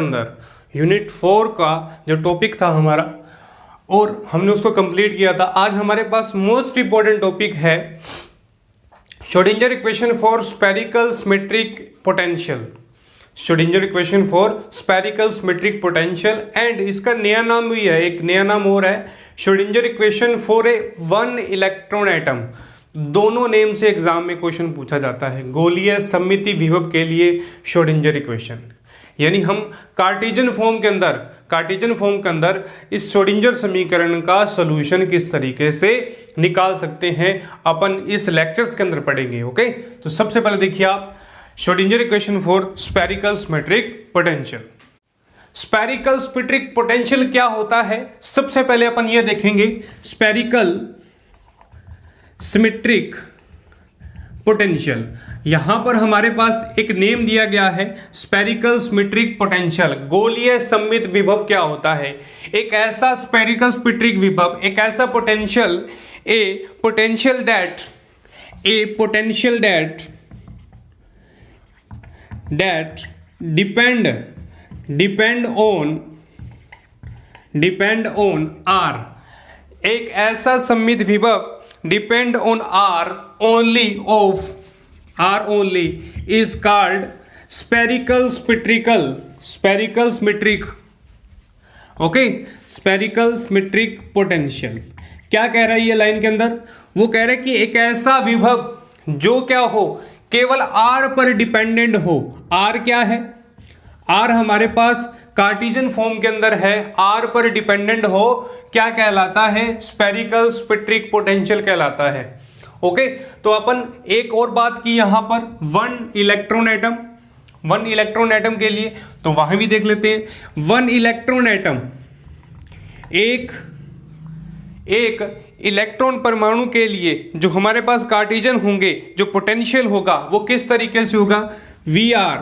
अंदर यूनिट 4 का जो टॉपिक था हमारा और हमने उसको कंप्लीट किया था। आज हमारे पास मोस्ट इंपॉर्टेंट टॉपिक है Schrodinger equation for spherical symmetric potential. Schrodinger equation for spherical symmetric potential and इसका नया नाम भी है, एक नया नाम और है Schrodinger equation for a one electron atom. दोनों नेम से एग्जाम में क्वेश्चन पूछा जाता है। गोलीय सममिति विभव के लिए श्रोडिंगर इक्वेशन, यानी हम कार्टेशियन फॉर्म के अंदर इस श्रोडिंगर समीकरण का सॉल्यूशन किस तरीके से निकाल सकते हैं अपन इस लेक्चर्स के अंदर पढ़ेंगे। ओके, तो सबसे पहले देखिए आप Schrodinger equation for spherical symmetric potential. Spherical symmetric potential क्या होता है, सबसे पहले अपन ये देखेंगे स्फेरिकल सिमेट्रिक पोटेंशियल। यहां पर हमारे पास एक नेम दिया गया है स्फेरिकल सिमेट्रिक पोटेंशियल। गोलीय सममित विभव क्या होता है? एक ऐसा स्फेरिकल सिमेट्रिक विभव, एक ऐसा potential, a potential that depend on R. एक ऐसा सममित विभव depend on R only is called spherical symmetric okay, spherical symmetric potential। क्या कह रहा है ये लाइन के अंदर? वो कह रहा है कि एक ऐसा विभव जो क्या हो, केवल r पर डिपेंडेंट हो। r क्या है? r हमारे पास कार्टेशियन फॉर्म के अंदर है, r पर डिपेंडेंट हो, क्या कहलाता है? स्फेरिकल सिमेट्रिक पोटेंशियल कहलाता है। ओके, तो अपन एक और बात की यहां पर वन इलेक्ट्रॉन एटम के लिए, तो वहां भी देख लेते हैं। वन इलेक्ट्रॉन एटम, एक इलेक्ट्रॉन परमाणु के लिए जो हमारे पास कार्टेशियन होंगे, जो पोटेंशियल होगा वो किस तरीके से होगा? V R.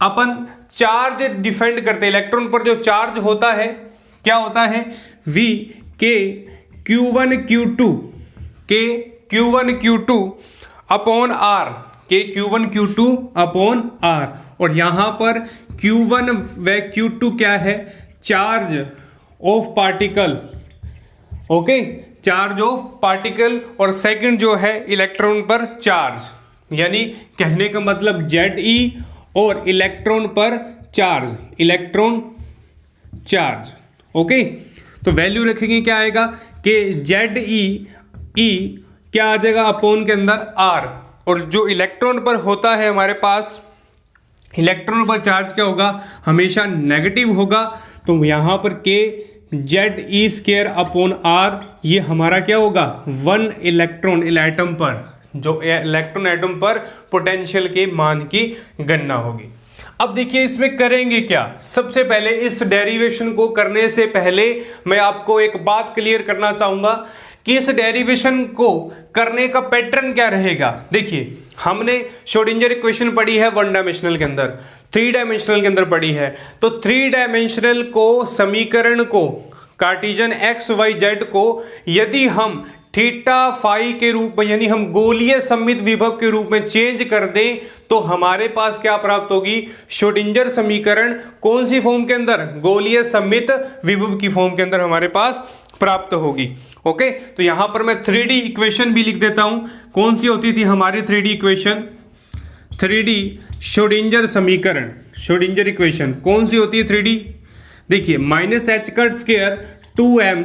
अपन चार्ज डिफेंड करते हैं, इलेक्ट्रॉन पर जो चार्ज होता है क्या होता है? वी के Q1 Q2 अपॉन आर, के Q1 Q2 अपॉन आर। और यहां पर Q1 व Q2 क्या है? Charge of particle. Okay, charge of particle. और सेकंड जो है इलेक्ट्रॉन पर चार्ज, यानी कहने का मतलब ZE और इलेक्ट्रॉन पर चार्ज, इलेक्ट्रॉन चार्ज। ओके, तो वैल्यू रखेंगे क्या आएगा कि ZE क्या आ जाएगा अपॉन के अंदर R। और जो इलेक्ट्रॉन पर होता है हमारे पास, इलेक्ट्रॉन पर चार्ज क्या होगा? हमेशा नेगेटिव होगा। तो यहां पर के ZE² अपॉन R, ये हमारा क्या होगा? वन इलेक्ट्रॉन एटम पर, जो इलेक्ट्रॉन एटम पर पोटेंशियल के मान की गणना होगी। अब देखिए इसमें करेंगे क्या। सबसे पहले इस डेरिवेशन को करने से पहले मैं आपको एक बात क्लियर करना चाहूंगा कि इस डेरिवेशन को करने का पैटर्न क्या रहेगा। देखिए हमने श्रोडिंगर इक्वेशन पढ़ी है वन डायमेंशनल के अंदर, थ्री डायमेंशनल के अंदर पढ़ी है। तो थ्री डायमेंशनल को समीकरण को, कार्टेशियन एक्स वाई जेड को यदि हम थीटा फाई के रूप में, यानी हम गोलीय सममित विभव के रूप में चेंज कर दें, तो हमारे पास क्या प्राप्त होगी? श्रोडिंगर समीकरण। कौन सी फॉर्म के अंदर? गोलीय सममित विभव की फॉर्म के अंदर हमारे पास प्राप्त होगी। ओके, तो यहां पर मैं 3D इक्वेशन भी लिख देता हूं। कौन सी होती थी हमारी 3D इक्वेशन? 3D श्रोडिंगर समीकरण, श्रोडिंगर इक्वेशन कौन सी होती है 3D? देखिए -h² 2m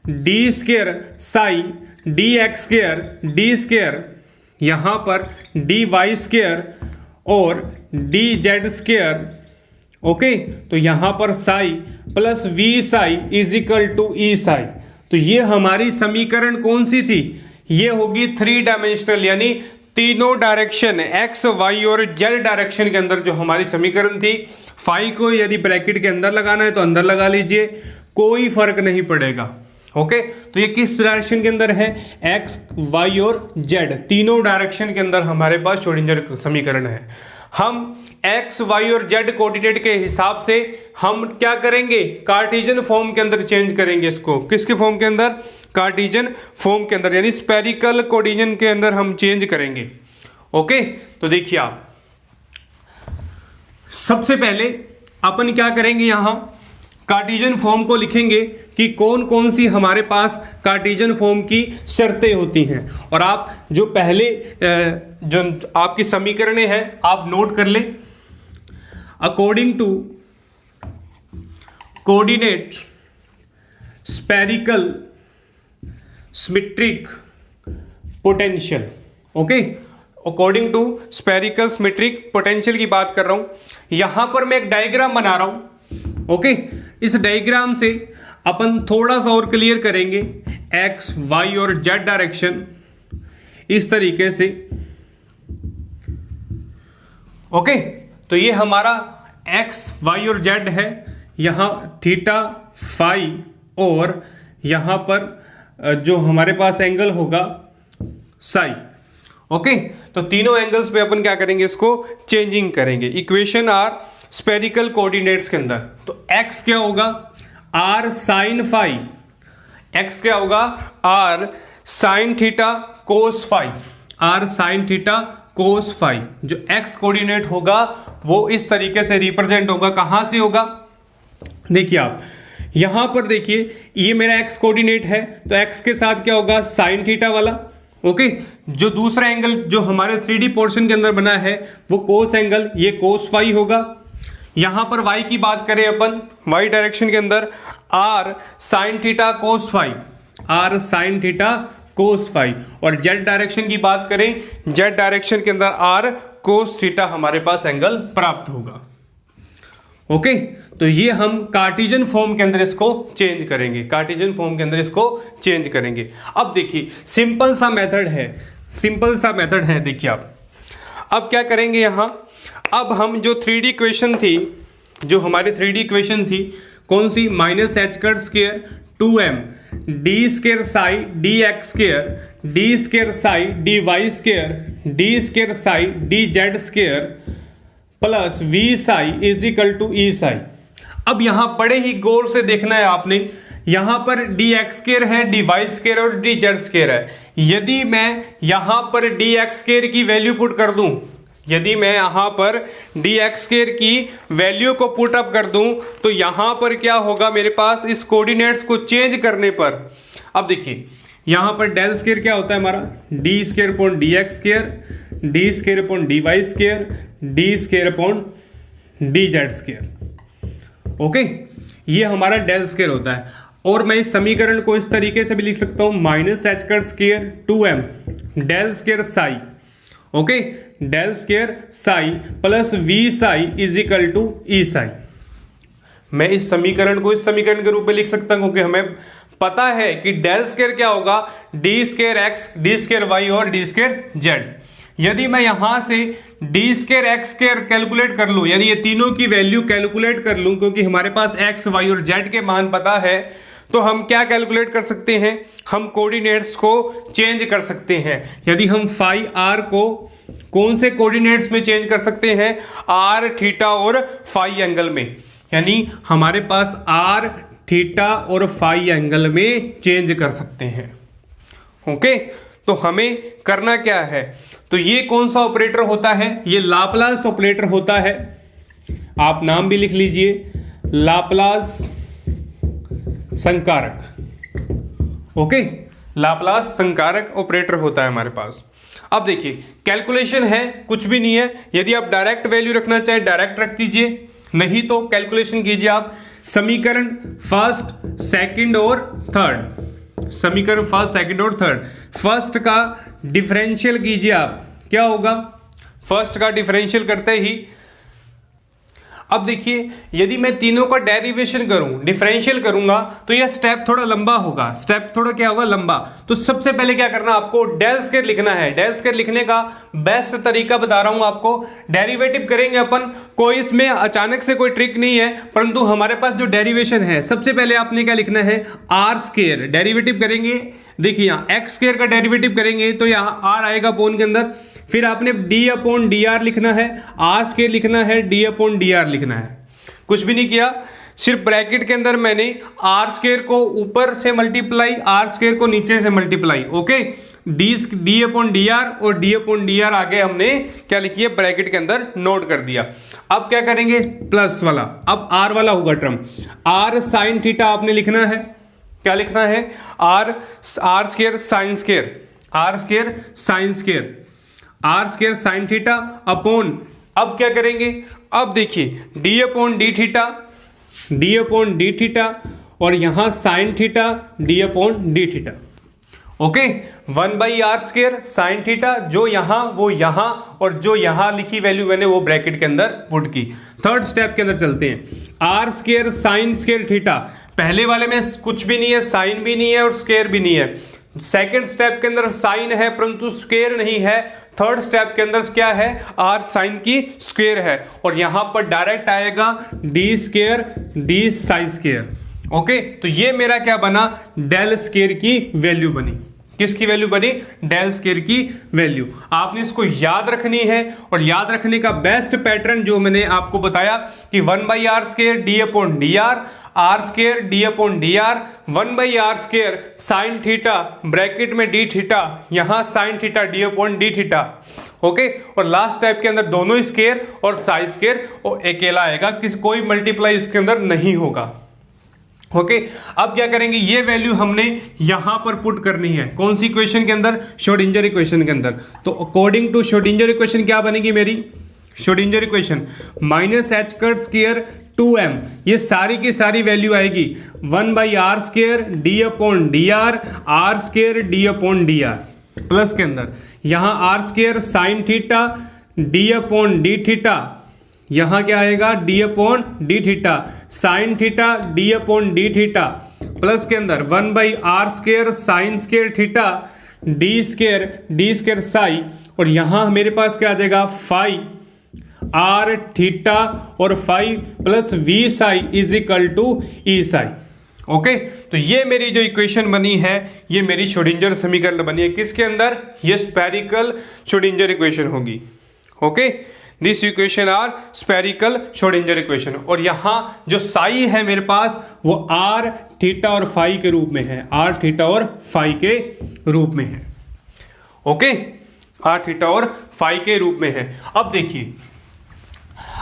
d² Sai dx² d², यहां पर dy² और dz²। ओके, तो यहां पर psi plus V psi is equal to E psi. तो ये हमारी समीकरण कौन सी थी? ये होगी थ्री डायमेंशनल, यानी तीनों डायरेक्शन एक्स वाई और जेड डायरेक्शन के अंदर जो हमारी समीकरण थी। फाई को यदि ब्रैकेट के अंदर लगाना है तो अंदर लगा लीजिए, कोई फर्क नहीं पड़ेगा। ओके, तो ये किस डायरेक्शन के अंदर है? एक्स वाई और जेड, तीनों डायरेक्शन के अंदर हमारे पास श्रोडिंगर समीकरण है। हम एक्स वाई और जेड कोऑर्डिनेट के हिसाब से हम क्या करेंगे? कार्टेशियन फॉर्म के अंदर चेंज करेंगे इसको। किसके फॉर्म के अंदर? कार्टेशियन फॉर्म के अंदर, यानी स्फेरिकल कोऑर्डिनेशन के अंदर हम चेंज करेंगे। ओके, तो देखिए आप सबसे पहले अपन क्या करेंगे, यहाँ कार्टेशियन फॉर्म को लिखेंगे कि कौन कौन सी हमारे पास कार्टेशियन फॉर्म की शर्तें होती हैं। और आप जो पहले जो आपकी समीकरणें हैं आप नोट कर लें। According to coordinate spherical symmetric potential, okay, according to spherical symmetric potential की बात कर रहा हूं। यहां पर मैं एक डायग्राम बना रहा हूं, ओके। इस डायग्राम से अपन थोड़ा सा और क्लियर करेंगे, एक्स वाई और जेड डायरेक्शन इस तरीके से, ओके। तो ये हमारा एक्स वाई और जेड है, यहां थीटा फाई और यहां पर जो हमारे पास एंगल होगा साई, ओके। तो तीनों एंगल्स पे अपन क्या करेंगे, इसको चेंजिंग करेंगे इक्वेशन आर स्फेरिकल कोऑर्डिनेट्स के अंदर। तो x क्या होगा, r साइन फाई, x क्या होगा, r sine theta cos phi, r sine theta cos phi. जो x कोऑर्डिनेट होगा वो इस तरीके से रिप्रेजेंट होगा, कहां से होगा, देखिए आप यहां पर देखिए, ये मेरा x कोऑर्डिनेट है, तो x के साथ क्या होगा, साइन थीटा वाला, ओके। जो दूसरा एंगल जो हमारे 3D पोर्शन के अंदर बना है वो कोस एंगल, ये कोस फाई होगा। यहां पर y की बात करें अपन, y डायरेक्शन के अंदर r sine theta cos phi, r sine theta cos phi. और z डायरेक्शन की बात करें, z डायरेक्शन के अंदर r कोस थीटा हमारे पास एंगल प्राप्त होगा, ओके। तो ये हम कार्टेशियन फॉर्म के अंदर इसको चेंज करेंगे, कार्टेशियन फॉर्म के अंदर इसको चेंज करेंगे। अब देखिए सिंपल सा मेथड है, सिंपल सा मेथड है, देखिए आप अब क्या करेंगे यहाँ, अब हम जो 3D इक्वेशन थी, जो हमारी 3D इक्वेशन थी कौन सी, minus H cut square 2m D square psi D X square D square psi D Y square D square psi D Z square plus V psi is equal to E psi. अब यहां बड़े ही गौर से देखना है आपने, यहां पर D X square है, डी वाई स्क्वायर और डी जेड स्क्वायर है। यदि मैं यहां पर डी एक्स स्क्वायर की वैल्यू पुट कर दूं, यदि मैं यहां पर डी एक्स स्क्वायर की वैल्यू को पुट अप कर दूं, तो यहां पर क्या होगा मेरे पास, इस कोऑर्डिनेट्स को चेंज करने पर, अब देखिए यहां पर डेल स्क्वायर क्या होता है हमारा, D square upon D X square, D square upon D Y square, D square upon D Z square, okay. ये हमारा डेल स्क्वायर होता है। और मैं इस समीकरण को इस तरीके से भी लिख सकता हूं, minus H cut square 2m del square psi, okay, del square psi plus V psi is equal to E psi. मैं इस समीकरण को इस समीकरण के रूप में लिख सकता हूं, क्योंकि हमें पता है कि डेल स्क्वायर क्या होगा, D square X, D square Y और डी स्क्वायर जेड। यदि मैं यहां से D square X square calculate कर लूं, यानी ये तीनों की वैल्यू कैलकुलेट कर लूं, क्योंकि हमारे पास एक्स वाई और जेड के मान पता है, तो हम क्या कैलकुलेट कर सकते हैं, हम कोऑर्डिनेट्स को चेंज कर सकते हैं। यदि हम फाई आर को कौन से कोऑर्डिनेट्स में चेंज कर सकते हैं, आर थीटा और फाई एंगल में, यानी हमारे पास आर थीटा और फाई एंगल में चेंज कर सकते हैं, ओके। तो हमें करना क्या है, तो ये कौन सा ऑपरेटर होता है, ये लाप्लास ऑपरेटर होता है। आप नाम भी लिख लीजिए, लाप्लास संकारक, ओके, लाप्लास संकारक ऑपरेटर होता है हमारे पास। अब देखिए कैलकुलेशन है, कुछ भी नहीं है। यदि आप डायरेक्ट वैल्यू रखना चाहे डायरेक्ट रख दीजिए, नहीं तो कैलकुलेशन कीजिए आप। समीकरण फर्स्ट सेकंड और थर्ड, समीकरण फर्स्ट सेकंड और थर्ड, फर्स्ट का डिफरेंशियल कीजिए आप, क्या होगा, फर्स्ट का डिफरेंशियल करते ही, अब देखिए यदि मैं तीनों का डेरिवेशन करूं, डिफरेंशियल करूंगा, तो यह स्टेप थोड़ा लंबा होगा, स्टेप थोड़ा क्या होगा, लंबा। तो सबसे पहले क्या करना, आपको डेल स्क्वायर लिखना है। डेल स्क्वायर लिखने का बेस्ट तरीका बता रहा हूं आपको, डेरिवेटिव करेंगे अपन, कोई इसमें अचानक से कोई ट्रिक नहीं है, परंतु हमारे पास जो डेरिवेशन है, सबसे पहले आपने क्या लिखना है, आर स्क्वायर। डेरिवेटिव करेंगे, देखिए यहाँ एक्स स्क्वायर का डेरिवेटिव करेंगे तो यहाँ आर आएगा अपोन के अंदर, फिर आपने डी अपॉन डी आर लिखना है, आर स्क्वायर लिखना है, डी अपॉन डी आर लिखना है। कुछ भी नहीं किया, सिर्फ ब्रैकेट के अंदर मैंने आर स्क्वायर को ऊपर से मल्टीप्लाई, आर स्क्वायर को नीचे से multiply, okay. D upon D are और डी अपॉन डी आर आगे हमने क्या लिखी है ब्रैकेट के अंदर नोट कर दिया। अब क्या करेंगे प्लस वाला, अब आर वाला होगा टर्म, आर साइन थीटा आपने लिखना है, क्या लिखना है R square sine square, R square sine square, R square sine theta upon, अब क्या करेंगे, अब देखिए D upon D theta, D upon D theta और यहां sine theta D upon D theta. Okay, 1/r square sine theta, जो यहां वो यहां और जो यहां लिखी वैल्यू मैंने वो ब्रैकेट के अंदर पुट की। थर्ड स्टेप के अंदर चलते हैं, R square sine square theta, पहले वाले में कुछ भी नहीं है, साइन भी नहीं है और स्क्वायर भी नहीं है। सेकेंड स्टेप के अंदर साइन है परंतु स्क्वायर नहीं है। थर्ड स्टेप के अंदर क्या है, आर साइन की स्क्वायर है और यहां पर डायरेक्ट आएगा D square D sine square. Okay, तो ये मेरा क्या बना, डेल स्क्वायर की वैल्यू बनी। किसकी वैल्यू बनी, डेल स्क्वायर की वैल्यू। आपने इसको याद रखनी है और याद रखने का बेस्ट पैटर्न जो मैंने आपको बताया कि 1/r square D upon D R square D upon D are, 1/r square sine theta bracket में डी थीटा, यहां sine theta D upon D theta. Okay, और लास्ट टाइप के अंदर दोनों स्क्वायर और साइन स्क्वायर और अकेला आएगा, कोई मल्टीप्लाई इसके अंदर नहीं होगा। ओके, अब क्या करेंगे, ये वैल्यू हमने यहां पर पुट करनी है, कौन सी इक्वेशन के अंदर, श्रोडिंगर इक्वेशन के अंदर। तो अकॉर्डिंग टू श्रोडिंगर इक्वेशन क्या बनेगी मेरी, Schrodinger equation minus H cut square 2m, ये सारी की सारी वैल्यू आएगी 1/r square D upon D R square D upon D R, plus के अंदर यहां R square sine theta D upon D theta, यहां क्या आएगा D upon D theta sine theta D upon D theta, plus के अंदर 1/r square sine square theta D square psi, और यहां मेरे पास क्या आ जाएगा फाई आर थीटा और phi plus V psi is equal to E psi. Okay, तो ये मेरी जो इक्वेशन बनी है ये मेरी श्रोडिंगर समीकरण बनी है, किसके अंदर, ये स्फेरिकल श्रोडिंगर इक्वेशन होगी। Okay, this equation are spherical Schrodinger equation, और यहां जो साई है मेरे पास वो आर थीटा और फाई के रूप में है, आर थीटा और फाई के रूप में है। ओके, आर थीटा और फाई के रूप में है। अब देखिए,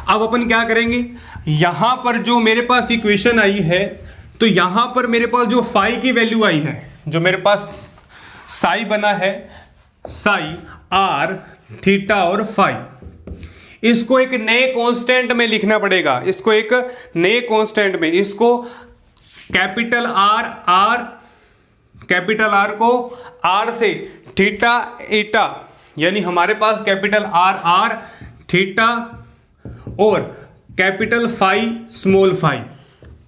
अब अपन क्या करेंगे, यहां पर जो मेरे पास इक्वेशन आई है तो यहां पर मेरे पास जो फाई की वैल्यू आई है, जो मेरे पास साई बना है, साई आर थीटा और फाई, इसको एक नए कांस्टेंट में लिखना पड़ेगा, इसको एक नए कांस्टेंट में, इसको कैपिटल आर को आर से थीटा एटा, यानी हमारे पास कैपिटल आर थीटा और capital phi small phi.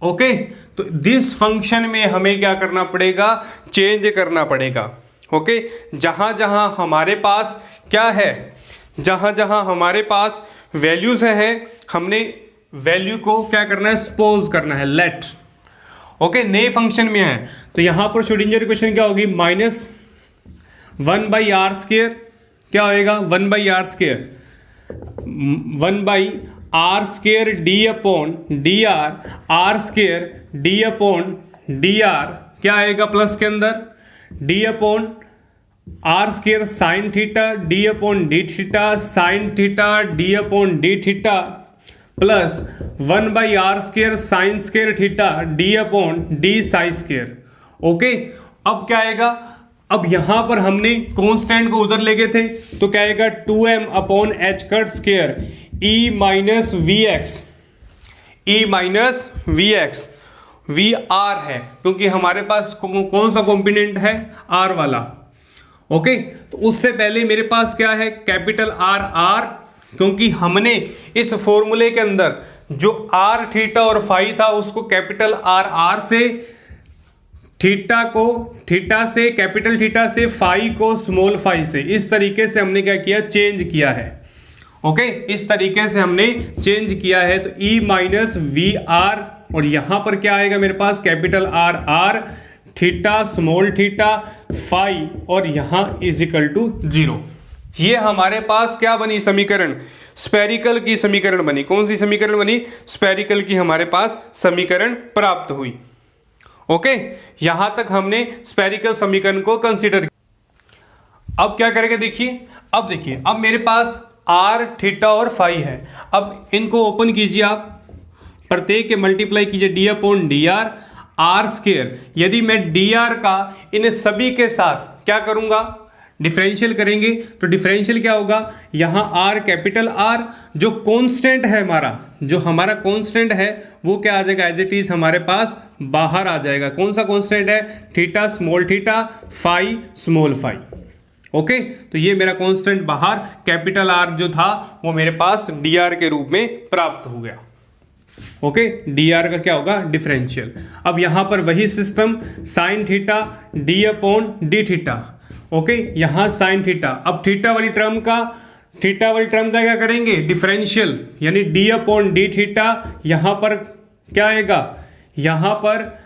Okay, तो दिस फंक्शन में हमें क्या करना पड़ेगा, चेंज करना पड़ेगा। ओके, जहां जहां हमारे पास क्या है, जहां जहां हमारे पास वैल्यूज हैं, हमने वैल्यू को क्या करना है, सपोज करना है, लेट। ओके, नए फंक्शन में है तो यहां पर श्रोडिंगर इक्वेशन क्या होगी, माइनस 1/r स्क्वायर, क्या होएगा 1/r square, 1/r square D upon D R square D upon D R, क्या आएगा प्लस के अंदर D upon R square sine theta D upon D theta sine theta D upon D theta plus 1/r square sine square theta D upon D sine square. Okay, अब क्या आएगा, अब यहां पर हमने कांस्टेंट को उधर ले गए थे तो क्या आएगा 2m upon H cut square E minus V X, V R है क्योंकि हमारे पास कौन सा कॉम्पोनेंट है, आर वाला। ओके, तो उससे पहले मेरे पास क्या है, कैपिटल आर, क्योंकि हमने इस फॉर्मूले के अंदर जो आर थीटा और फाई था उसको कैपिटल आर से, थीटा को थीटा से, कैपिटल थीटा से, फाई को स्मॉल फाई से, इस तरीके से हमने क्या किया, चेंज किया है। ओके, इस तरीके से हमने चेंज किया है। तो ई माइनस वी आर, और यहां पर क्या आएगा मेरे पास, capital R theta small theta phi, और यहां इज इक्वल टू 0। ये हमारे पास क्या बनी समीकरण, स्फेरिकल की समीकरण बनी। कौन सी समीकरण बनी, स्फेरिकल की हमारे पास समीकरण प्राप्त हुई। ओके, यहां तक हमने स्फेरिकल समीकरण को कंसीडर किया। अब क्या करेंगे देखिए, अब मेरे पास आर, थीटा और फाई है। अब इनको ओपन कीजिए, आप प्रत्येक के मल्टीप्लाई कीजिए D upon D R, R square. यदि मैं डी आर का इन सभी के साथ क्या करूंगा, डिफरेंशियल करेंगे, तो डिफरेंशियल क्या होगा, यहां आर कैपिटल आर जो कांस्टेंट है हमारा, जो हमारा कांस्टेंट है वो क्या आ जाएगा, एज इट इज हमारे पास बाहर आ जाएगा। कौन सा कांस्टेंट है, theta small theta, phi small phi. Okay, तो ये मेरा कांस्टेंट बाहर कैपिटल आर जो था वो मेरे पास डी आर के रूप में प्राप्त हो गया। ओके, डी आर का क्या होगा, डिफरेंशियल। अब यहां पर वही system, sign theta D upon D theta. Okay, यहां साइन थीटा, अब थीटा वाली टर्म का क्या करेंगे, डिफरेंशियल, यानी डी अपॉन डी थीटा। यहां पर क्या आएगा, यहां पर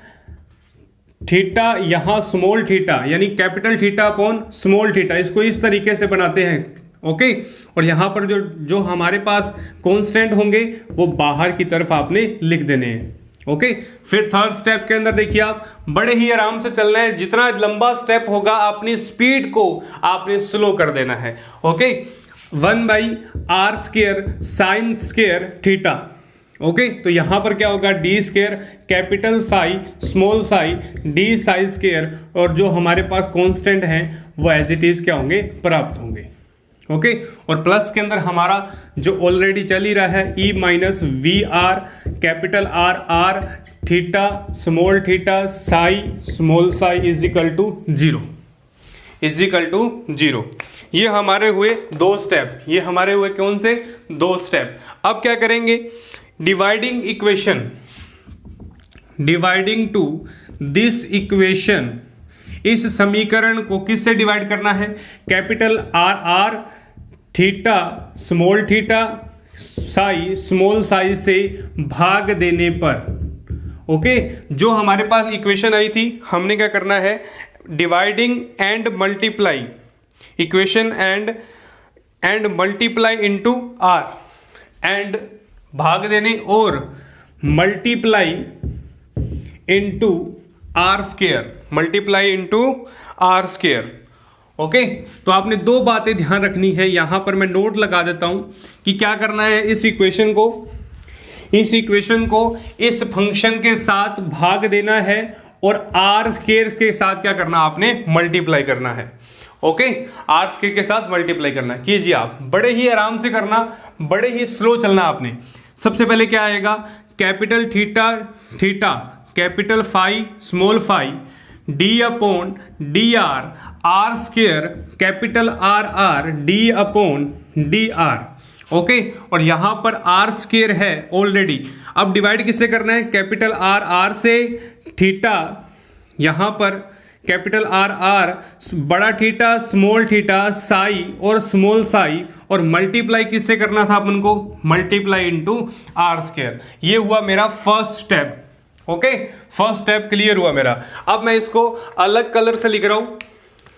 थीटा, यहां स्मॉल थीटा यानी capital theta upon small theta, इसको इस तरीके से बनाते हैं। ओके, और यहां पर जो हमारे पास कांस्टेंट होंगे वो बाहर की तरफ आपने लिख देने हैं। ओके, फिर थर्ड स्टेप के अंदर देखिए, आप बड़े ही आराम से चलना है, जितना लंबा स्टेप होगा अपनी स्पीड को आपने स्लो कर देना है। Okay, 1/r square sine square theta. Okay, तो यहां पर क्या होगा, D square capital psi small psi D psi square, और जो हमारे पास कांस्टेंट है वो एज इट इज क्या होंगे, प्राप्त होंगे। ओके, और प्लस के अंदर हमारा जो ऑलरेडी चल ही रहा है, E minus V R capital R R theta small theta psi small psi is equal to zero. ये हमारे हुए दो स्टेप, ये हमारे हुए कौन से, दो स्टेप। अब क्या करेंगे, डिवाइडिंग टू दिस इक्वेशन, इस समीकरण को किससे डिवाइड करना है, capital R R theta small theta psi small psi से भाग देने पर। ओके, जो हमारे पास इक्वेशन आई थी हमने क्या करना है, dividing and multiply, equation and multiply into R, and भाग देने और multiply into R square. Okay, तो आपने दो बातें ध्यान रखनी है, यहां पर मैं नोट लगा देता हूं कि क्या करना है, इस इक्वेशन को इस फंक्शन के साथ भाग देना है और आर स्क्वायर के साथ क्या करना, आपने मल्टीप्लाई करना है। ओके, आर स्क्वायर के साथ मल्टीप्लाई करना, कीजिए आप, बड़े ही आराम से करना, बड़े ही स्लो चलना आपने। सबसे पहले क्या आएगा, capital theta capital phi small phi D upon D R R square capital R R D upon D R. Okay, और यहां पर आर स्क्वायर है ऑलरेडी। अब डिवाइड किससे करना है, कैपिटल आर आर से, थीटा यहां पर कैपिटल आर आर बड़ा थीटा स्मॉल थीटा साई और स्मॉल साई, और मल्टीप्लाई किससे करना था अपन को, मल्टीप्लाई इनटू आर स्क्वायर। ये हुआ मेरा first step. Okay, first step clear हुआ मेरा। अब मैं इसको अलग कलर से लिख रहा हूं।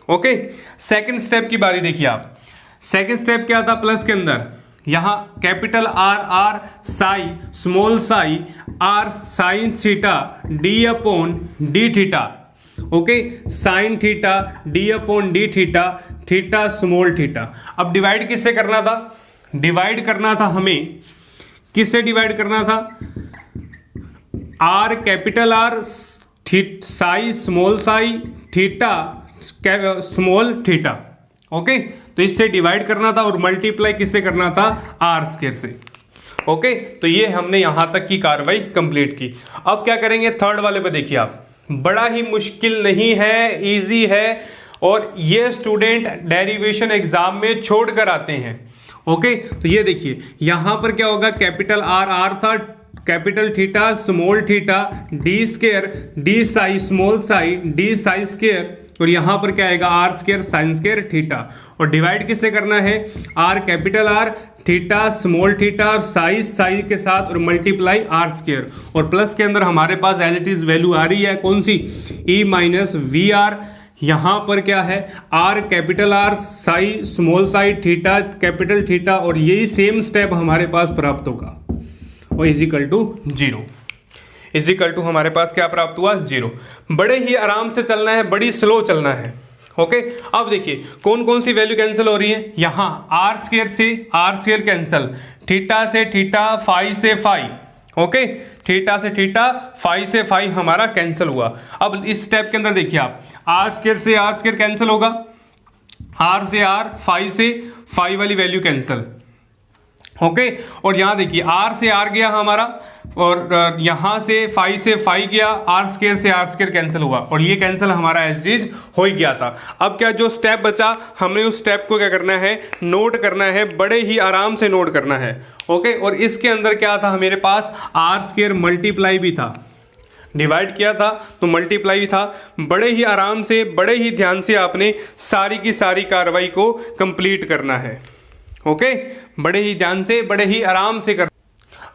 ओके, सेकंड स्टेप की बारी देखिए आप। सेकंड स्टेप क्या था, प्लस के अंदर यहां capital R R psi small psi R sine theta D upon D theta. Okay, sine theta D upon D theta theta small theta. अब डिवाइड किससे करना था, डिवाइड करना था हमें, किससे डिवाइड करना था, are capital R psi small psi theta small theta. Okay, तो इससे डिवाइड करना था और मल्टीप्लाई किससे करना था, आर स्क्वायर से। ओके, तो ये हमने यहां तक की कार्रवाई कंप्लीट की। अब क्या करेंगे, थर्ड वाले पे देखिए आप, बड़ा ही मुश्किल नहीं है, इजी है, और ये स्टूडेंट डेरिवेशन एग्जाम में छोड़ कर आते हैं। ओके, तो ये देखिए यहां पर क्या होगा, कैपिटल आर आर था, capital theta small theta D square D psi small psi D psi square, और यहां पर क्या आएगा, R square sine square theta, और डिवाइड किससे करना है, R capital R theta small theta और साई साई के साथ, और मल्टीप्लाई आर स्क्वायर, और प्लस के अंदर हमारे पास एज इट इज वैल्यू आ रही है कौन सी, ई माइनस वी आर। यहां पर क्या है, R capital R psi small psi theta capital theta, और यही सेम स्टेप हमारे पास प्राप्त होगा, और is equal to zero, is equal to हमारे पास क्या प्राप्त हुआ, जीरो। बड़े ही आराम से चलना है, बड़ी स्लो चलना है। ओके। अब देखिए कौन कौन सी वैल्यू कैंसिल हो रही है, यहां आर स्क्वायर से आर स्क्वायर कैंसिल, थीटा से थीटा, फाई से फाई, ओके, थीटा से थीटा, फाई से फाई हमारा कैंसिल हुआ। अब इस स्टेप के अंदर देखिए आप, आर स्क्वायर से आर स्क्वायर कैंसिल होगा, आर से आर, फाई से फाई वाली वैल्यू कैंसिल, ओके। और यहां देखिए आर से आर गया हमारा, और यहां से फाई गया, आर स्क्वायर से आर स्क्वायर कैंसिल हुआ, और ये कैंसिल हमारा एज इज हो ही गया था। अब क्या जो स्टेप बचा, हमने उस स्टेप को क्या करना है, नोट करना है, बड़े ही आराम से नोट करना है, ओके। और इसके अंदर क्या था, मेरे पास आर स्क्वायर मल्टीप्लाई भी था, डिवाइड किया था तो मल्टीप्लाई था। बड़े ही आराम से, बड़े ही ध्यान से आपने सारी की सारी कार्रवाई को कंप्लीट करना है, ओके। बड़े ही ध्यान से, बड़े ही आराम से कर।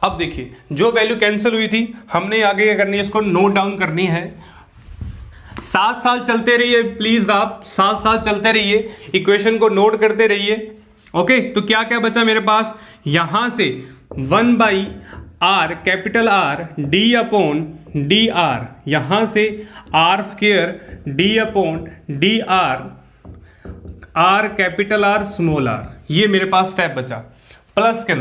अब देखिए जो वैल्यू कैंसिल हुई थी, हमने आगे क्या करनी है, इसको नोट डाउन करनी है। साथ साथ चलते रहिए प्लीज, आप साथ साथ चलते रहिए, इक्वेशन को नोट करते रहिए, ओके। तो क्या क्या बचा मेरे पास, यहां से 1 by R, capital R, D upon D R, यहां से R square D upon D R, R capital are small R, ये मेरे पास स्टेप बचा। प्लस के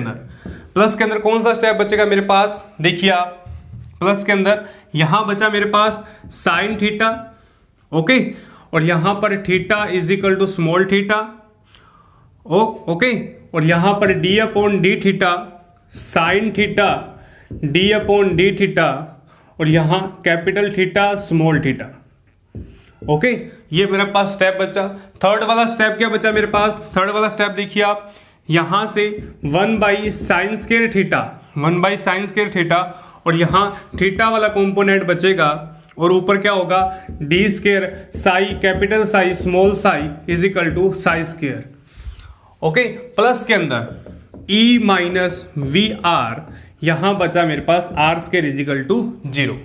अंदर कौन सा स्टेप बचेगा मेरे पास, देखिए आप, प्लस के अंदर यहां बचा मेरे पास साइन थीटा, ओके, और यहां पर theta is equal to small theta, okay, और यहां पर D upon D theta, sine theta D upon D theta, और यहां capital theta small theta, okay. ये मेरे पास स्टेप बचा। थर्ड वाला स्टेप क्या बचा मेरे पास, थर्ड वाला स्टेप देखिए आप, यहां से 1 by sine square theta, 1 by sine square theta, और यहां थीटा वाला कंपोनेंट बचेगा, और ऊपर क्या होगा, D square psi, capital psi small psi is equal to psi square, okay. Plus के अंदर ई माइनस वी आर, यहां बचा मेरे पास R square is equal to 0,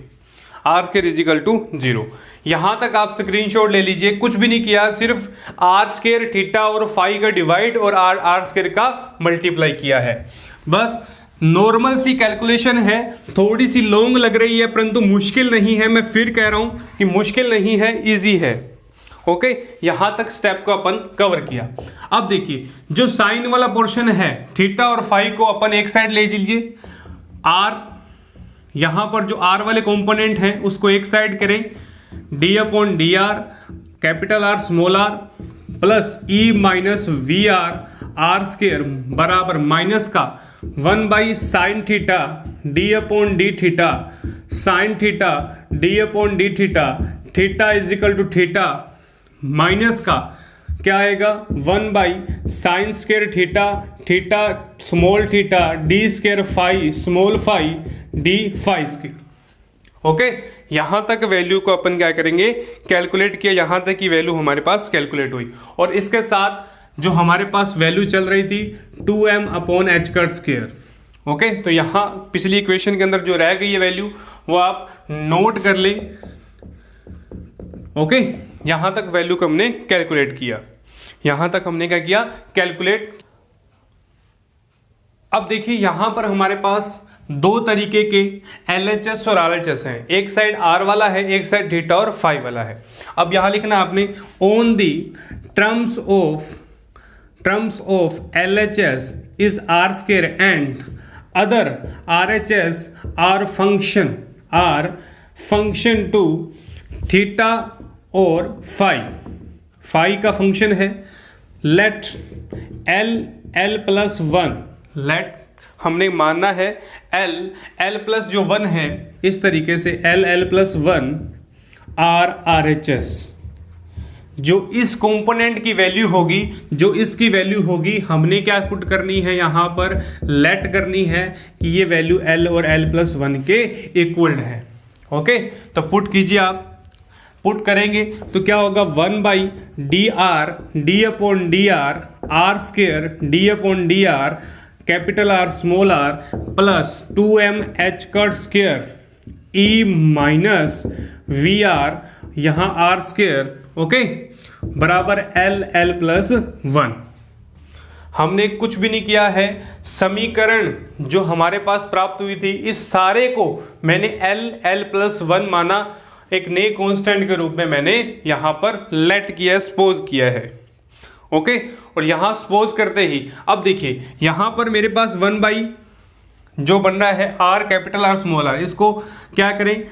R square is equal to 0। यहां तक आप स्क्रीनशॉट ले लीजिए, कुछ भी नहीं किया, सिर्फ आर स्क्वायर थीटा और फाई का डिवाइड और आर स्क्वायर का मल्टीप्लाई किया है, बस। नॉर्मल सी कैलकुलेशन है, थोड़ी सी लॉन्ग लग रही है परंतु मुश्किल नहीं है, मैं फिर कह रहा हूं कि मुश्किल नहीं है, इजी है, ओके। यहां तक स्टेप को अपन कवर किया। अब देखिए जो साइन वाला पोर्शन है, थीटा और फाई को अपन एक साइड ले लीजिए, आर, यहां पर जो आर वाले कंपोनेंट हैं उसको एक साइड करें, D upon D R, capital are small R, plus E minus V R, R square बराबर माइनस का 1 by sine theta D upon D theta, sine theta D upon D theta, theta is equal to theta, minus का क्या आएगा, 1 by sine square theta, theta small theta, D square phi small phi, D phi square, okay. यहां तक value को अपन क्या करेंगे, calculate किया, यहां तक की वैल्यू हमारे पास कैलकुलेट हुई, और इसके साथ जो हमारे पास वैल्यू चल रही थी 2m upon H cut square, okay. तो यहां पिछली इक्वेशन के अंदर जो रह गई है वैल्यू वो आप नोट कर लें, ओके। यहां तक वैल्यू को हमने कैलकुलेट किया, यहां तक हमने क्या किया, कैलकुलेट। अब देखिए यहां पर हमारे पास दो तरीके के LHS और RHS हैं, एक साइड R वाला है, एक साइड थीटा और फाई वाला है। अब यहां लिखना आपने on the terms of LHS is R square and other RHS are function to theta और फाई का फंक्शन है, लेट L प्लस 1, लेट हमने मानना है L प्लस जो 1 है, इस तरीके से L प्लस 1 RHS, जो इस कंपोनेंट की वैल्यू होगी, जो इसकी वैल्यू होगी, हमने क्या पुट करनी है, यहां पर लेट करनी है कि ये वैल्यू L और L प्लस 1 के इक्वल है, ओके। तो पुट कीजिए आप, पुट करेंगे तो क्या होगा, 1 by D R, D upon D R, R square D upon D R, capital are small R, plus 2m H cut square, E minus V R, यहां आर स्क्वायर, ओके, बराबर L plus 1। हमने कुछ भी नहीं किया है, समीकरण जो हमारे पास प्राप्त हुई थी, इस सारे को मैंने L प्लस 1 माना, एक नए कांस्टेंट के रूप में मैंने यहां पर लेट किया है, सपोज किया है। ओके, और यहां सपोज करते ही अब देखिए यहां पर मेरे पास 1 बाई जो बन रहा है R capital are small R, इसको क्या करें,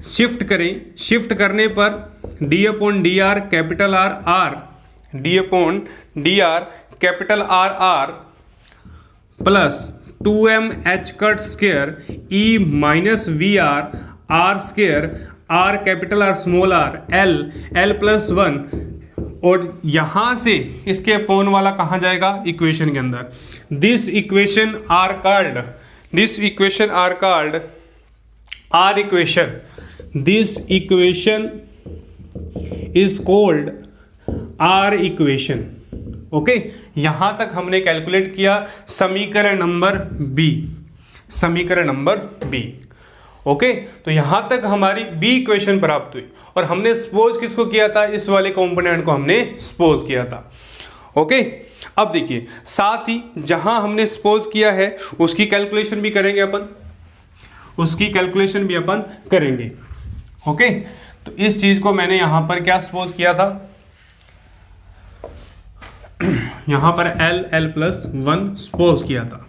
शिफ्ट करें। शिफ्ट करने पर D upon D R capital R R, D upon D R capital R R plus 2m H cut square E minus V R R square R capital are small R L L plus 1, और यहां से इसके upon वाला कहां जाएगा, equation के अंदर। This equation are called, this equation are called R equation, this equation is called R equation. Okay, यहां तक हमने कैलकुलेट किया समीकरण नंबर बी, समीकरण नंबर बी। ओके, तो यहां तक हमारी बी इक्वेशन प्राप्त हुई, और हमने सपोज किसको किया था, इस वाले कंपोनेंट को हमने सपोज किया था। ओके, अब देखिए साथ ही जहां हमने सपोज किया है उसकी कैलकुलेशन भी करेंगे अपन, उसकी कैलकुलेशन भी अपन करेंगे। ओके, तो इस चीज को मैंने यहां पर क्या सपोज किया था, यहां पर एल एल प्लस 1 सपोज किया था।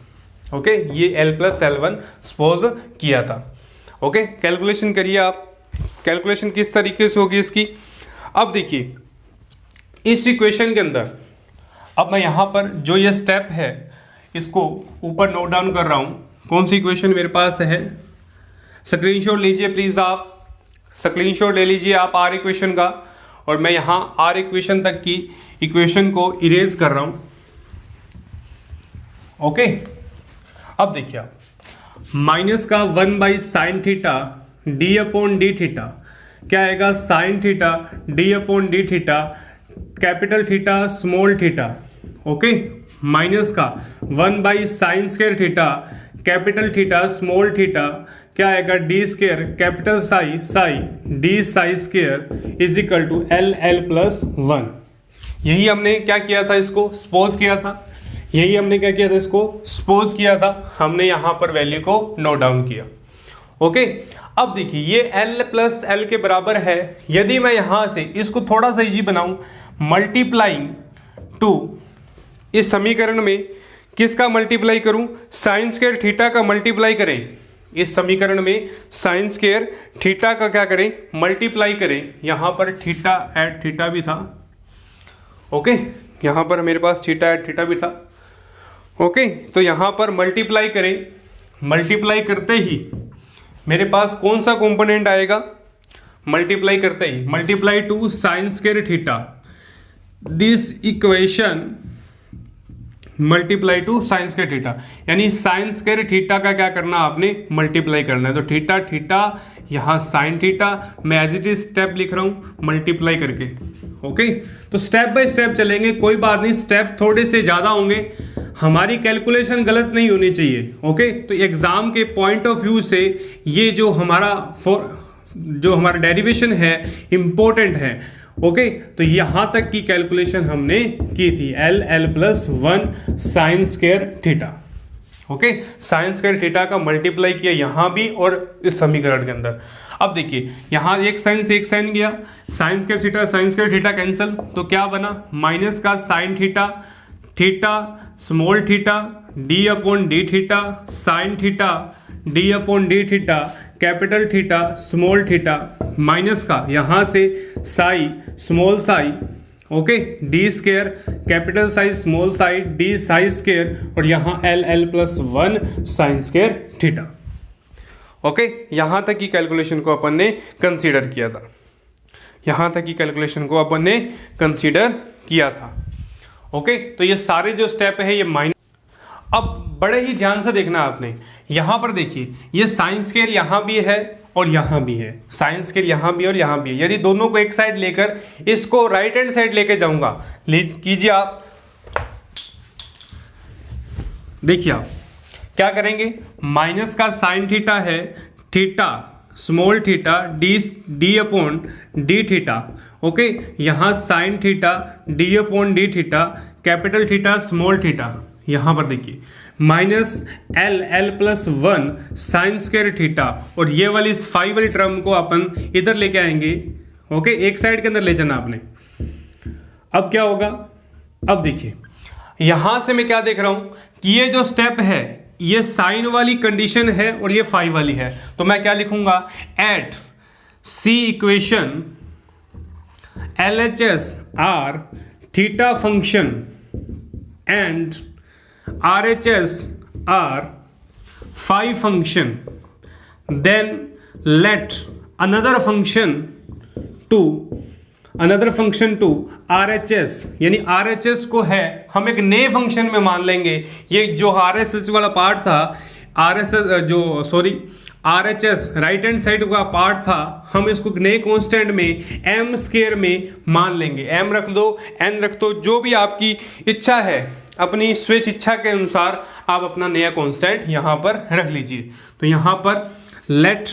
ओके, ये एल प्लस एल 1 सपोज किया था। ओके, कैलकुलेशन करिए आप, कैलकुलेशन किस तरीके से होगी इसकी। अब देखिए इस इक्वेशन के अंदर अब मैं यहां पर जो ये स्टेप है इसको ऊपर नोट डाउन कर रहा हूं, कौन सी इक्वेशन मेरे पास है, स्क्रीनशॉट लीजिए प्लीज, आप स्क्रीनशॉट ले लीजिए आप आर इक्वेशन का, और मैं यहां आर इक्वेशन तक की इक्वेशन को इरेज कर रहा हूं। ओके, अब देखिए आप माइनस का 1 by sine theta D upon D theta क्या आएगा, sine theta D upon D theta capital theta small theta. Okay, minus का 1 by sine square theta capital theta small theta क्या आएगा, D square capital psi psi D psi square is equal to L L plus 1। यही हमने क्या किया था, इसको suppose किया था, यही हमने क्या किया था, इसको सपोज किया था, हमने यहां पर वैल्यू को नोट डाउन किया। ओके, अब देखिए ये एल प्लस एल के बराबर है, यदि मैं यहां से इसको थोड़ा सा इजी बनाऊं, मल्टीप्लाइंग टू इस समीकरण में किसका मल्टीप्लाई करूं, साइन स्क्वायर थीटा का मल्टीप्लाई करें, इस समीकरण में साइन स्क्वायर थीटा का क्या करें, मल्टीप्लाई करें। यहां पर थीटा एट थीटा भी था। ओके, यहां पर मेरे पास थीटा एट थीटा भी था। ओके, तो यहां पर मल्टीप्लाई करें, मल्टीप्लाई करते ही मेरे पास कौन सा कंपोनेंट आएगा, मल्टीप्लाई करते ही multiply to sine square theta, this equation multiply to sine square theta, यानी साइन स्क्वायर थीटा का क्या करना आपने, मल्टीप्लाई करना है। तो थीटा थीटा यहाँ साइन थीटा, मैं एज इट इज स्टेप लिख रहा हूँ मल्टीप्लाई करके। ओके, तो स्टेप बाय स्टेप चलेंगे, कोई बात नहीं, स्टेप थोड़े से ज़्यादा होंगे, हमारी कैलकुलेशन गलत नहीं होनी चाहिए। ओके, तो एग्जाम के पॉइंट ऑफ व्यू से ये जो हमारा डेरिवेशन है इम्पोर्टेंट है। ओके, तो यहां तक की कैलकुलेशन हमने की थी, L L plus 1 sign square theta. Okay, sign square theta का मल्टीप्लाई किया यहां भी और इस समीकरण के अंदर। अब देखिए यहां एक साइन से एक साइन गया, साइन स्क्वायर थीटा कैंसिल, तो क्या बना, माइनस का sine theta theta small theta D upon D theta sine theta D upon D theta capital theta small theta, minus का यहां से Sai small Sai, okay, D square capital psi small psi D psi square, और यहां L L plus 1 sign square theta. Okay, यहां तक की calculation को अपन ने कंसीडर किया था, यहां तक की कैलकुलेशन को अपन ने कंसीडर किया था। ओके, तो ये सारे जो स्टेप है ये माइनस। अब बड़े ही ध्यान से देखना आपने, यहां पर देखिए ये साइन स्क्वायर यहां भी है और यहां भी है, साइन स्क्वायर यहां भी और यहां भी है। यदि दोनों को एक साइड लेकर इसको राइट हैंड साइड लेके जाऊंगा, कीजिए आप, देखिए आप क्या करेंगे, माइनस का साइन थीटा है theta small theta D upon D theta, okay, यहां sine theta D upon D theta capital theta small theta. यहां पर देखिए minus l L plus one sine square theta, और ये वाली इस फाइव वाली टर्म को अपन इधर लेके आएंगे। ओके, एक साइड के अंदर ले जाना आपने। अब क्या होगा, अब देखिए यहां से मैं क्या देख रहा हूं कि ये जो स्टेप है ये साइन वाली कंडीशन है और ये फाइव वाली है, तो मैं क्या लिखूंगा, at C equation LHS are theta function and RHS are five function, then let another function to RHS, यानी RHS को है हम एक नए फंक्शन में मान लेंगे। ये जो RHS वाला पार्ट था, RHS राइट हैंड साइड का पार्ट था, हम इसको नए कांस्टेंट में m स्क्वायर में मान लेंगे। m रख दो, n रख दो, जो भी आपकी इच्छा है, अपनी स्वेच्छ इच्छा के अनुसार आप अपना नया कांस्टेंट यहां पर रख लीजिए। तो यहां पर let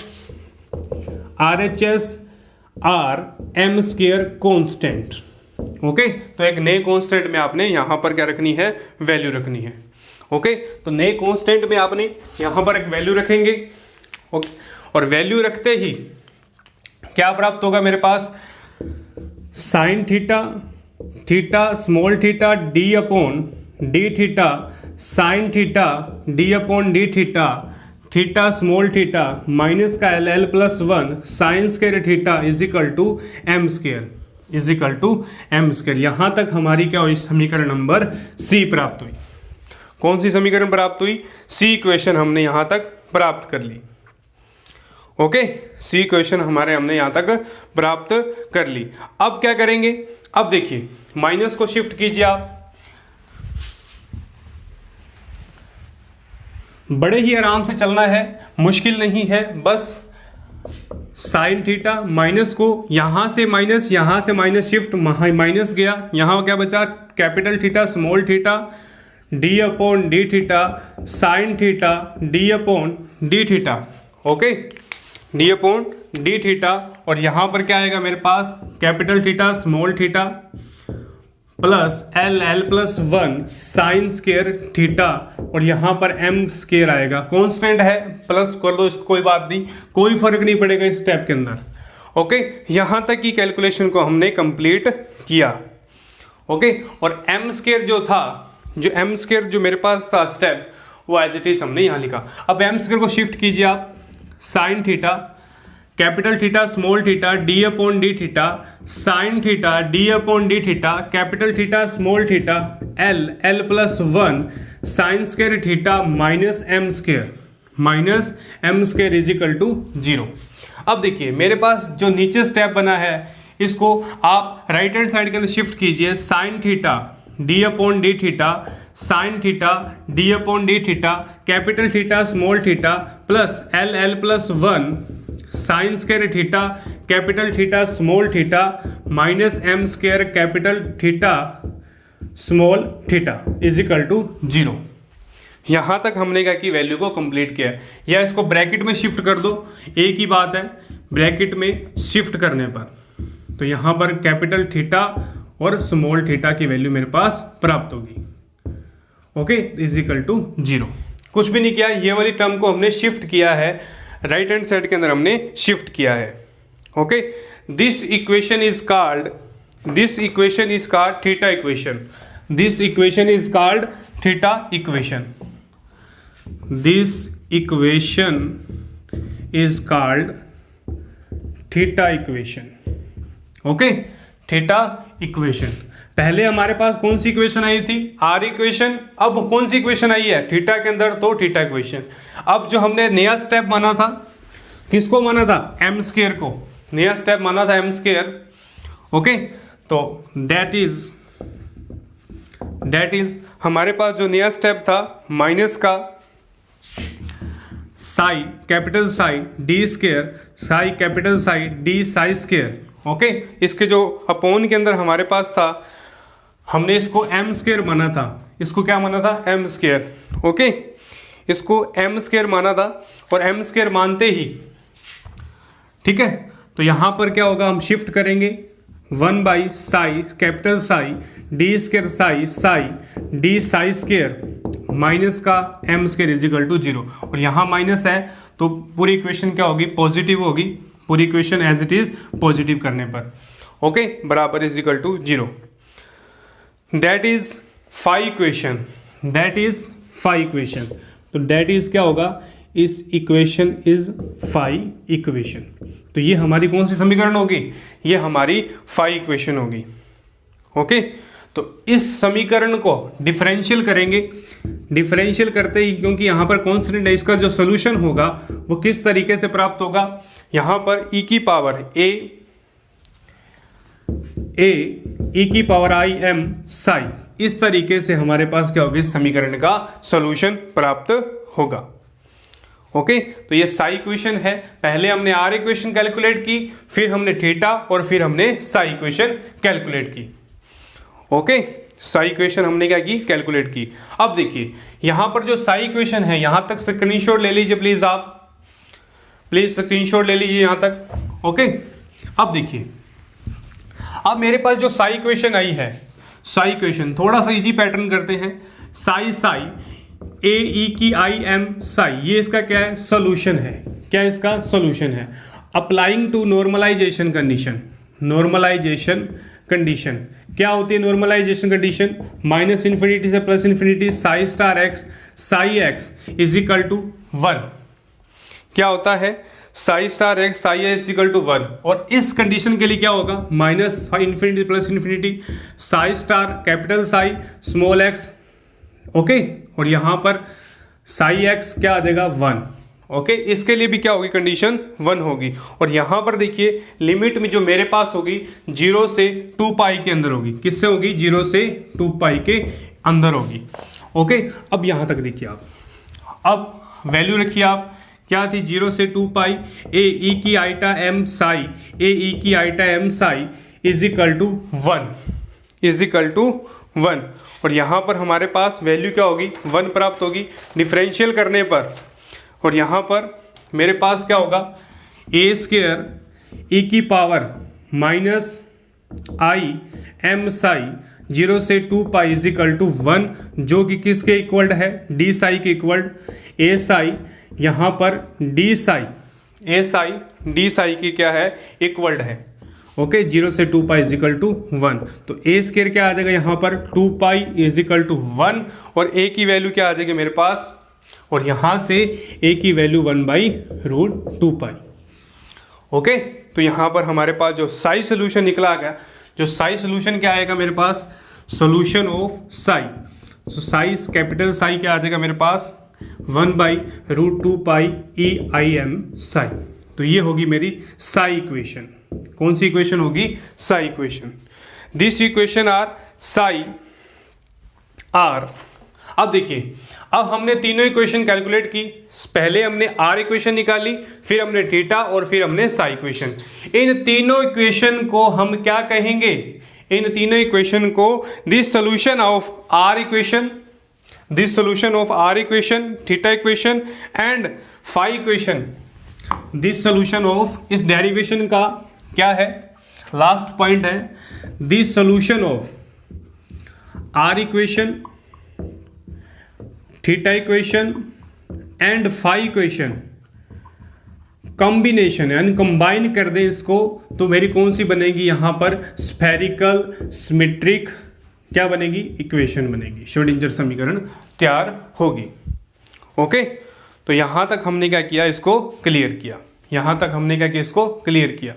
RHS are m square constant. Okay, तो एक नए कांस्टेंट में आपने यहां पर क्या रखनी है, वैल्यू रखनी है। ओके, तो नए कांस्टेंट में आपने यहां पर एक वैल्यू रखेंगे। ओके, और वैल्यू रखते ही क्या प्राप्त होगा मेरे पास, sine theta theta small theta D upon D theta sine theta D upon D theta theta small theta minus का l L plus one sine square theta is equal to m square. यहां तक हमारी क्या हुई, समीकरण number C प्राप्त हुई। कौन सी समीकरण प्राप्त हुई, सी इक्वेशन हमने यहां तक प्राप्त कर ली। ओके, सी इक्वेशन हमने यहां तक प्राप्त कर ली। अब क्या करेंगे, अब देखिए माइनस को शिफ्ट कीजिए आप, बड़े ही आराम से चलना है, मुश्किल नहीं है। बस साइन थीटा माइनस को यहां से माइनस शिफ्ट, माइनस गया, यहां क्या बचा, capital theta small theta D upon D theta sine theta D upon D theta. Okay, d upon D theta, और यहां पर क्या आएगा मेरे पास, capital theta small theta plus L L plus one sine square theta, और यहां पर m स्क्वायर आएगा, कांस्टेंट है, प्लस कर दो, कोई बात नहीं, कोई फर्क नहीं पड़ेगा इस स्टेप के अंदर। ओके, यहां तक की कैलकुलेशन को हमने कंप्लीट किया। ओके, और m स्क्वायर जो था, जो m स्क्वायर जो मेरे पास था स्टेप, वो एज इट इज हमने यहां लिखा। अब m स्क्वायर को शिफ्ट कीजिए आप, sine theta capital theta small theta D upon D theta sine theta D upon D theta capital theta small theta L L plus one sine square theta minus M square is equal to 0। अब देखिए मेरे पास जो नीचे step बना है, इसको आप right hand side के अंदर शिफ्ट कीजिए, sine theta D upon D theta sine theta D upon D theta capital theta small theta plus L L plus one sine square theta capital theta small theta minus M square capital theta small theta is equal to 0। यहां तक हमने क्या की, value को complete किया। या इसको bracket में शिफ्ट कर दो, एक ही बात है, ब्रैकेट में शिफ्ट करने पर तो यहां पर कैपिटल थीटा और स्मॉल थीटा की वैल्यू मेरे पास प्राप्त होगी। Okay, is equal to 0। कुछ भी नहीं किया, ये वाली टर्म को हमने शिफ्ट किया है, राइट हैंड साइड के अंदर हमने शिफ्ट किया है। Okay, this equation is called theta equation. This equation is called theta equation. This equation is called theta equation. Okay, theta equation. पहले हमारे पास कौन सी इक्वेशन आई थी, आर इक्वेशन। अब कौन सी इक्वेशन आई है थीटा के अंदर, तो थीटा इक्वेशन। अब जो हमने नया स्टेप माना था, किसको माना था, एम स्क्वायर को, नया स्टेप माना था एम स्क्वायर। ओके, तो दैट इज हमारे पास जो नया स्टेप था, माइनस का Sai capital psi D square psi capital psi D psi square. Okay, इसके जो अपोन के अंदर हमारे पास था, हमने इसको एम स्क्वायर माना था। इसको क्या माना था, एम स्क्वायर। ओके, इसको एम स्क्वायर माना था, और एम स्क्वायर मानते ही, ठीक है, तो यहां पर क्या होगा, हम शिफ्ट करेंगे 1 by psi capital psi D square psi psi D psi square minus का m square is equal to 0, और यहाँ माइनस है तो पूरी इक्वेशन क्या होगी, पॉजिटिव होगी, पूरी equation as it is positive करने पर, ओके, बराबर is equal to 0। That is phi equation, that is phi equation. तो दैट इज क्या होगा, इस इक्वेशन इज फाई इक्वेशन। तो ये हमारी कौन सी समीकरण होगी, ये हमारी फाई इक्वेशन होगी, ओके। तो इस समीकरण को डिफरेंशियल करेंगे, डिफरेंशियल करते ही क्योंकि यहाँ पर कॉन्स्टेंट है, इसका जो सोल्यूशन होगा वो किस तरीके से प्राप्त होगा, यहाँ पर e की पावर e की पावर i m psi, इस तरीके से हमारे पास क्या होगा, इस समीकरण का सॉल्यूशन प्राप्त होगा, ओके। तो ये साई इक्वेशन है। पहले हमने आर इक्वेशन कैलकुलेट की, फिर हमने थीटा, और फिर हमने साई इक्वेशन कैलकुलेट की, ओके। साई इक्वेशन हमने क्या की, कैलकुलेट की। अब देखिए यहां पर जो साई इक्वेशन है, यहां तक स्क्रीनशॉट ले लीजिए प्लीज, आप प्लीज स्क्रीनशॉट ले लीजिए यहां तक, ओके। अब देखिए, अब मेरे पास जो साई इक्वेशन आई है, साई इक्वेशन थोड़ा सा इजी पैटर्न करते हैं। साई साई ए ई की आई एम साई, ये इसका क्या है, सोल्यूशन है। क्या इसका सोल्यूशन है? Applying to normalization condition, normalization condition क्या होती है नॉर्मलाइजेशन कंडीशन, माइनस इन्फिनिटी से plus infinity psi star X psi X is equal to 1। क्या होता है, psi star X psi X equal to 1, और इस कंडीशन के लिए क्या होगा, minus infinity plus infinity psi star capital psi small X, okay, और यहां पर साई एक्स क्या आ जाएगा 1, ओके। इसके लिए भी क्या होगी, कंडीशन 1 होगी। और यहां पर देखिए लिमिट में जो मेरे पास होगी 0 से 2 पाई के अंदर होगी, किससे होगी, 0 से 2 पाई के अंदर होगी, ओके। अब यहां तक देखिए आप, अब वैल्यू रखिए आप, क्या थी, 0 से 2 पाई ए ई की eta M psi, A E की eta M psi is equal to 1, is equal to 1, और यहाँ पर हमारे पास वैल्यू क्या होगी, 1 प्राप्त होगी डिफरेंशियल करने पर। और यहाँ पर मेरे पास क्या होगा, ए स्क्वायर ई की power minus I am Sai 0 से 2 पाई इज इक्वल टू 1, जो कि किसके इक्वल्ड है, डी साई के इक्वल्ड, ए साई यहाँ पर डी साई, ए साई डी साई की क्या है, इक्वल्ड है, ओके। 0 से 2 पाई इज इक्वल टू 1, तो ए स्क्वायर क्या आ जाएगा यहाँ पर 2 पाई इज इक्वल टू 1, और ए की वैल्यू क्या आ जाएगी मेरे पास, और यहाँ से ए की वैल्यू 1/√2 पाई, ओके। तो यहाँ पर हमारे पास जो साई सोल्यूशन निकला आ गया, जो साई सोल्यूशन क्या आएगा मेरे पास, सोल्यूशन ऑफ साई, तो साई कैपिटल साई क्या आ जाएगा मेरे पास 1/√2 पाई ई आई एम साई। तो ये होगी मेरी साई इक्वेशन। कौन सी इक्वेशन होगी, psi equation. This equation R psi R. अब देखिए, अब हमने तीनों इक्वेशन कैलकुलेट की, पहले हमने आर इक्वेशन निकाली, फिर हमने थीटा, और फिर हमने साई इक्वेशन। इन तीनों इक्वेशन को हम क्या कहेंगे, इन तीनों इक्वेशन को this solution of R equation, this solution of R equation, theta equation and phi equation, this solution of, इस डेरिवेशन का क्या है, लास्ट पॉइंट है, this solution of R equation, theta equation and phi equation combination, यानी combine कर दें इसको, तो मेरी कौन सी बनेगी यहाँ पर, स्फेरिकल सिमेट्रिक क्या बनेगी, इक्वेशन बनेगी, श्रोडिंगर समीकरण तैयार होगी, ओके। तो यहाँ तक हमने क्या किया, इसको क्लियर किया, यहाँ तक हमने क्या किया, इसको क्लियर किया,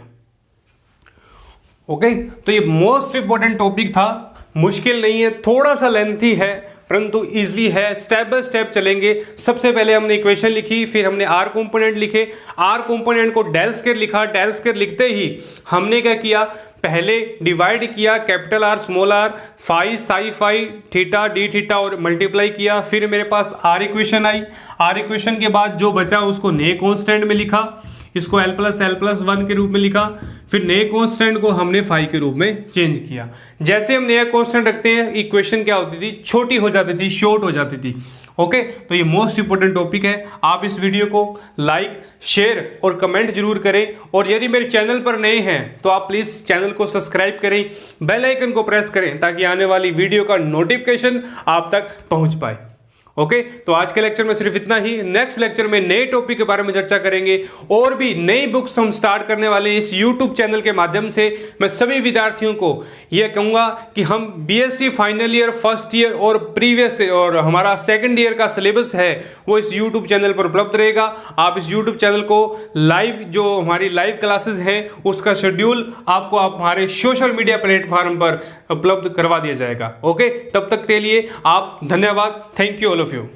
ओके। तो ये मोस्ट इंपॉर्टेंट टॉपिक था, मुश्किल नहीं है, थोड़ा सा लेंथी है परंतु इजी है, स्टेप बाय स्टेप चलेंगे। सबसे पहले हमने इक्वेशन लिखी, फिर हमने आर कंपोनेंट लिखे, आर कंपोनेंट को डेल स्क्वायर लिखा, डेल स्क्वायर लिखते ही हमने क्या किया, पहले डिवाइड किया capital are small r, phi psi phi theta d theta, और मल्टीप्लाई किया। फिर मेरे पास आर इक्वेशन आई, आर इक्वेशन के बाद जो बचा उसको नए कॉन्स्टेंट में लिखा, इसको l+l+1 के रूप में लिखा, फिर नए कांस्टेंट को हमने फाई के रूप में चेंज किया। जैसे हम नया कांस्टेंट रखते हैं, इक्वेशन क्या होती थी, छोटी हो जाती थी, शॉर्ट हो जाती थी, ओके। तो ये मोस्ट इंपॉर्टेंट टॉपिक है। आप इस वीडियो को लाइक, शेयर और कमेंट जरूर करें, और यदि मेरे चैनल पर नए हैं तो आप प्लीज चैनल को सब्सक्राइब करें, बेल आइकन को प्रेस करें, ताकि आने वाली वीडियो का नोटिफिकेशन आप तक पहुंच पाए, ओके, तो आज के लेक्चर में सिर्फ इतना ही। नेक्स्ट लेक्चर में नए टॉपिक के बारे में चर्चा करेंगे और भी नई बुक्स हम स्टार्ट करने वाले इस यूट्यूब चैनल के माध्यम से। मैं सभी विद्यार्थियों को यह कहूंगा कि हम BSc final year, first year और प्रीवियस और हमारा सेकंड ईयर का सिलेबस है वो इस यूट्यूब चैनल पर उपलब्ध रहेगा। आप इस यूट्यूब चैनल को लाइव, जो हमारी लाइव क्लासेस हैं उसका शेड्यूल आपको आप हमारे सोशल मीडिया प्लेटफॉर्म पर उपलब्ध करवा दिया जाएगा। ओके, तब तक के लिए आप धन्यवाद। Thank you all of you.